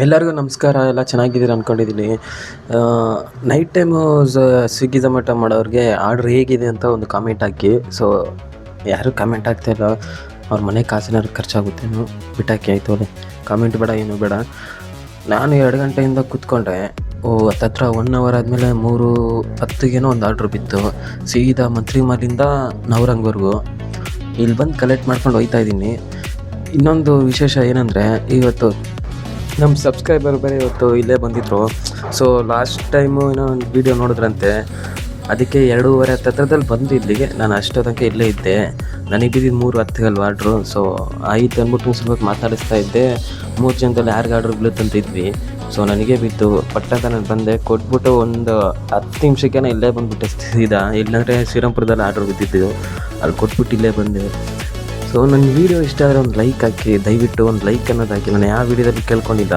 ಎಲ್ಲರಿಗೂ ನಮಸ್ಕಾರ. ಎಲ್ಲ ಚೆನ್ನಾಗಿದ್ದೀರ ಅಂದ್ಕೊಂಡಿದ್ದೀನಿ. ನೈಟ್ ಟೈಮು ಸ್ವಿಗ್ಗಿ ಝೊಮ್ಯಾಟೊ ಮಾಡೋರಿಗೆ ಆರ್ಡ್ರ್ ಹೇಗಿದೆ ಅಂತ ಒಂದು ಕಾಮೆಂಟ್ ಹಾಕಿ. ಸೊ ಯಾರೂ ಕಾಮೆಂಟ್ ಆಗ್ತಾಯಿಲ್ಲ. ಅವ್ರ ಮನೆ ಕಾಸಿನಾದ್ರು ಖರ್ಚಾಗುತ್ತೇನೋ, ಬಿಟ್ಟಾಕಿ ಆಯಿತು. ಅದೇ ಕಾಮೆಂಟ್ ಬೇಡ, ಏನೂ ಬೇಡ. ನಾನು 2 ಗಂಟೆಯಿಂದ ಕೂತ್ಕೊಂಡೆ. ಹತ್ತತ್ರ 1 ಅವರ್ ಆದಮೇಲೆ 3:10ಗೇನೋ ಒಂದು ಆರ್ಡ್ರ್ ಬಿತ್ತು. ಸೀದಾ ಮಂತ್ರಿ ಮಾಲಿಂದ ನವರಂಗ್ವರೆಗೂ ಇಲ್ಲಿ ಬಂದು ಕಲೆಕ್ಟ್ ಮಾಡ್ಕೊಂಡು ಹೋಗ್ತಾ ಇದ್ದೀನಿ. ಇನ್ನೊಂದು ವಿಶೇಷ ಏನಂದರೆ, ಇವತ್ತು ನಮ್ಮ ಸಬ್ಸ್ಕ್ರೈಬರ್ ಬೇರೆ ಇವತ್ತು ಇಲ್ಲೇ ಬಂದಿದ್ದರು. ಸೊ ಲಾಸ್ಟ್ ಟೈಮು ಏನೋ ಒಂದು ವೀಡಿಯೋ ನೋಡಿದ್ರಂತೆ, ಅದಕ್ಕೆ 2:30 ಹತ್ತತ್ರದಲ್ಲಿ ಬಂದು ಇಲ್ಲಿಗೆ. ನಾನು ಅಷ್ಟೊತ್ತಂಕ ಇಲ್ಲೇ ಇದ್ದೆ. ನನಗೆ ಬಿದ್ದಿದ್ದು 3:10 ಆರ್ಡ್ರು. ಸೊ ಆಯ್ತು ಅಂದ್ಬಿಟ್ಟು ಸ್ವಲ್ಪ ಮಾತಾಡಿಸ್ತಾ ಇದ್ದೆ. 3 ಜನದಲ್ಲಿ ಯಾರಿಗೆ ಆರ್ಡ್ರ್ ಬೀಳುತ್ತಂತಿದ್ವಿ. ಸೊ ನನಗೆ ಬಿದ್ದು ಪಟ್ಟಂತ ನಾನು ಬಂದೆ, ಕೊಟ್ಬಿಟ್ಟು ಒಂದು 10 ನಿಮಿಷಕ್ಕೇನೆ ಇಲ್ಲೇ ಬಂದುಬಿಟ್ಟೆ ಸೀದಾ. ಇಲ್ಲಾಂದರೆ ಶ್ರೀರಾಮ್ಪುರದಲ್ಲಿ ಆರ್ಡ್ರ್ ಬಿದ್ದಿದ್ದು, ಅಲ್ಲಿ ಕೊಟ್ಬಿಟ್ಟು ಇಲ್ಲೇ ಬಂದೆ. ಸೊ ನನ್ನ ವೀಡಿಯೋ ಇಷ್ಟ ಆದರೆ ಒಂದು ಲೈಕ್ ಹಾಕಿ, ದಯವಿಟ್ಟು ಒಂದು ಲೈಕ್ ಅನ್ನೋದು ಹಾಕಿ. ನಾನು ಯಾವ ವೀಡಿಯೋದಲ್ಲಿ ಕೇಳ್ಕೊಂಡಿಲ್ಲ.